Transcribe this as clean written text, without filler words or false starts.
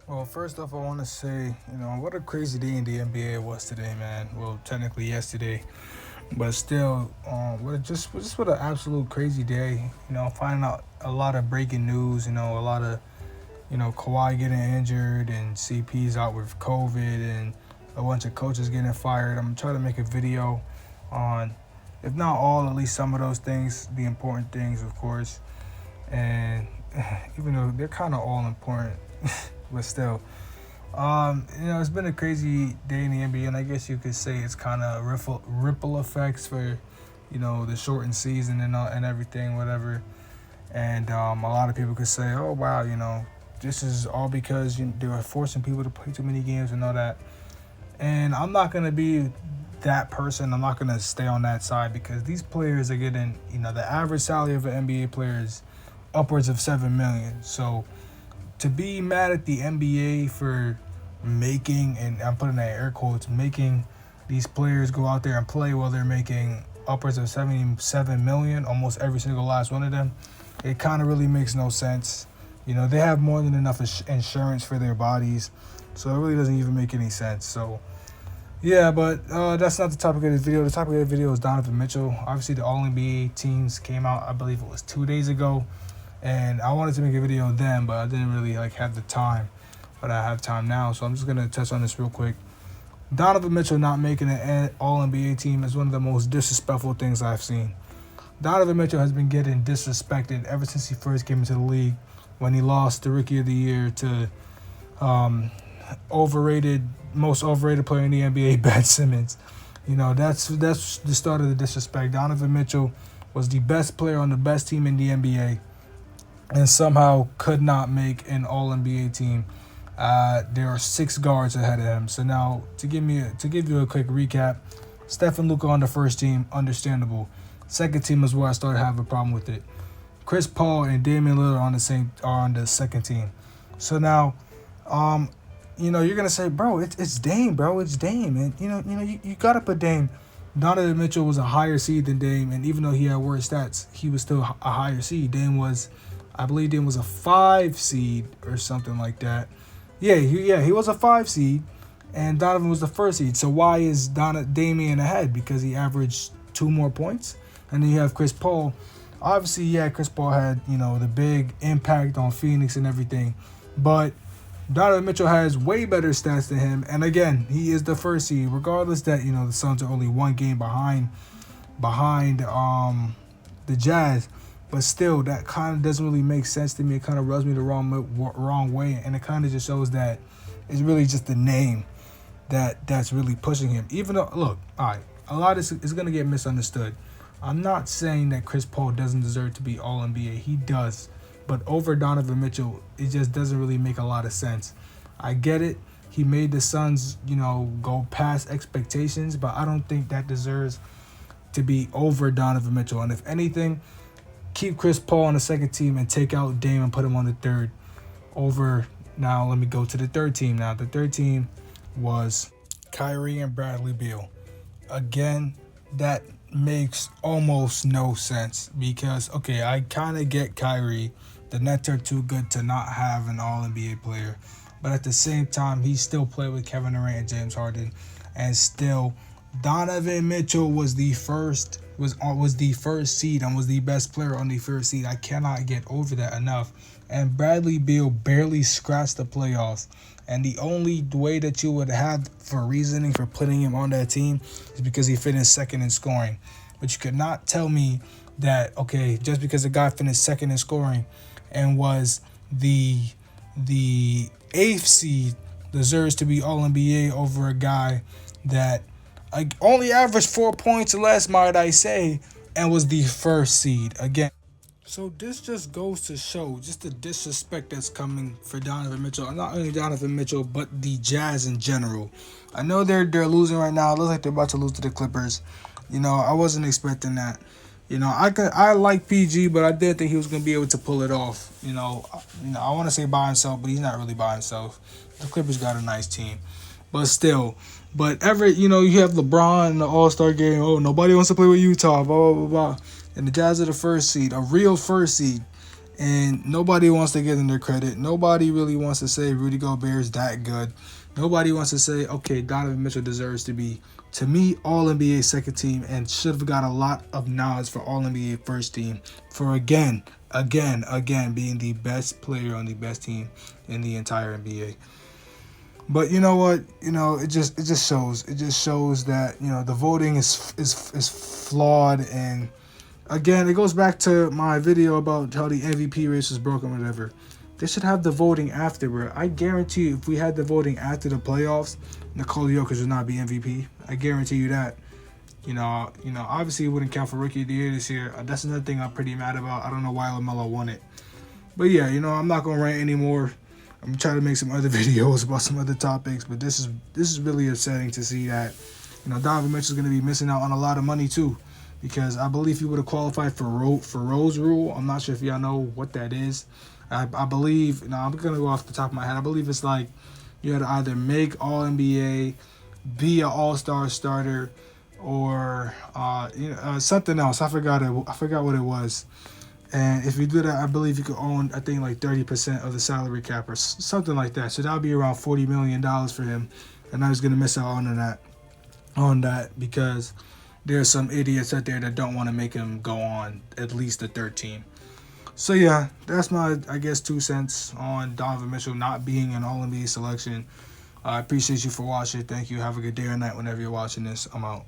Well, first off, I want to say, what a crazy day in the NBA it was today, man. Well, technically yesterday, but still, what an absolute crazy day. Finding out a lot of breaking news. A lot of Kawhi getting injured and CP's out with COVID and a bunch of coaches getting fired. I'm trying to make a video on, if not all, at least some of those things, the important things, of course. And even though they're kind of all important, but still, it's been a crazy day in the NBA, and I guess you could say it's kind of ripple effects for, the shortened season and everything, whatever. And a lot of people could say, oh wow, this is all because they were forcing people to play too many games and all that. And I'm not gonna be that person. I'm not gonna stay on that side because these players are getting, the average salary of an NBA player is upwards of 7 million. So to be mad at the NBA for making, and I'm putting that in air quotes, making these players go out there and play while they're making upwards of 77 million, almost every single last one of them, it kind of really makes no sense. They have more than enough insurance for their bodies, so it really doesn't even make any sense. So yeah, but that's not the topic of this video. The topic of the video is Donovan Mitchell. Obviously, the All NBA teams came out, I believe it was 2 days ago, and I wanted to make a video then, but I didn't really have the time. But I have time now, so I'm just gonna touch on this real quick. Donovan Mitchell not making an All NBA team is one of the most disrespectful things I've seen. Donovan Mitchell has been getting disrespected ever since he first came into the league, when he lost the Rookie of the Year to um, most overrated player in the NBA, Ben Simmons. That's the start of the disrespect. Donovan Mitchell was the best player on the best team in the NBA, and somehow could not make an All NBA team. There are six guards ahead of him. So now to give you a quick recap, Stephen Luka on the first team, understandable. Second team is where I started having a problem with it. Chris Paul and Damian Lillard are on the second team. So now, you're gonna say, bro, it's Dame, bro, it's Dame, and you gotta put Dame. Donovan Mitchell was a higher seed than Dame, and even though he had worse stats, he was still a higher seed. I believe Dame was a 5 seed or something like that. He was a 5 seed, and Donovan was the first seed. So why is Damian ahead? Because he averaged 2 more points, and then you have Chris Paul. Obviously, yeah, Chris Paul had the big impact on Phoenix and everything, but Donovan Mitchell has way better stats than him, and again, he is the first seed. Regardless that the Suns are only 1 game behind the Jazz, but still, that kind of doesn't really make sense to me. It kind of rubs me the wrong way, and it kind of just shows that it's really just the name that's really pushing him. Even though, look, all right, a lot is going to get misunderstood. I'm not saying that Chris Paul doesn't deserve to be All NBA. He does. But over Donovan Mitchell, it just doesn't really make a lot of sense. I get it. He made the Suns, go past expectations, but I don't think that deserves to be over Donovan Mitchell. And if anything, keep Chris Paul on the second team and take out Dame and put him on the third over. Now, let me go to the third team. Now, the third team was Kyrie and Bradley Beal. Again, that makes almost no sense because, okay, I kind of get Kyrie. The Nets are too good to not have an All NBA player. But at the same time, he still played with Kevin Durant and James Harden. And still, Donovan Mitchell was the first seed and was the best player on the first seed. I cannot get over that enough. And Bradley Beal barely scratched the playoffs. And the only way that you would have for reasoning for putting him on that team is because he finished second in scoring. But you could not tell me that, okay, just because the guy finished second in scoring and was the eighth seed deserves to be All NBA over a guy that only averaged 4 points less, might I say, and was the first seed again. So this just goes to show just the disrespect that's coming for Donovan Mitchell, and not only Donovan Mitchell, but the Jazz in general. I know they're losing right now. It looks like they're about to lose to the Clippers. I wasn't expecting that. I like PG, but I did think he was gonna be able to pull it off. I want to say by himself, but he's not really by himself. The Clippers got a nice team, but still. But you have LeBron in the All-Star game. Oh, nobody wants to play with Utah. Blah blah blah blah. And the Jazz are the first seed, a real first seed. And nobody wants to give them their credit. Nobody really wants to say Rudy Gobert is that good. Nobody wants to say, okay, Donovan Mitchell deserves to be, to me, All NBA second team and should have got a lot of nods for All NBA first team for again being the best player on the best team in the entire NBA. But you know what? It just shows that the voting is flawed. And again, it goes back to my video about how the MVP race was broken, whatever. They should have the voting after, bro. I guarantee you, if we had the voting after the playoffs, Nikola Jokic would not be MVP. I guarantee you that. Obviously it wouldn't count for Rookie of the Year this year. That's another thing I'm pretty mad about. I don't know why LaMelo won it. But yeah, I'm not gonna rant anymore. I'm trying to make some other videos about some other topics, but this is really upsetting to see that Donovan Mitchell's going to be missing out on a lot of money too, because I believe he would have qualified for Rose Rule. I'm not sure if y'all know what that is. I believe I'm going to go off the top of my head. I believe it's like you had to either make All NBA, be an All Star starter, or something else. I forgot it. I forgot what it was. And if you do that, I believe you could own, I think, like 30% of the salary cap or something like that. So that would be around $40 million for him. And now he's going to miss out on that because there's some idiots out there that don't want to make him go on at least the 13. So yeah, that's my, I guess, 2 cents on Donovan Mitchell not being an All-NBA selection. I appreciate you for watching. Thank you. Have a good day or night whenever you're watching this. I'm out.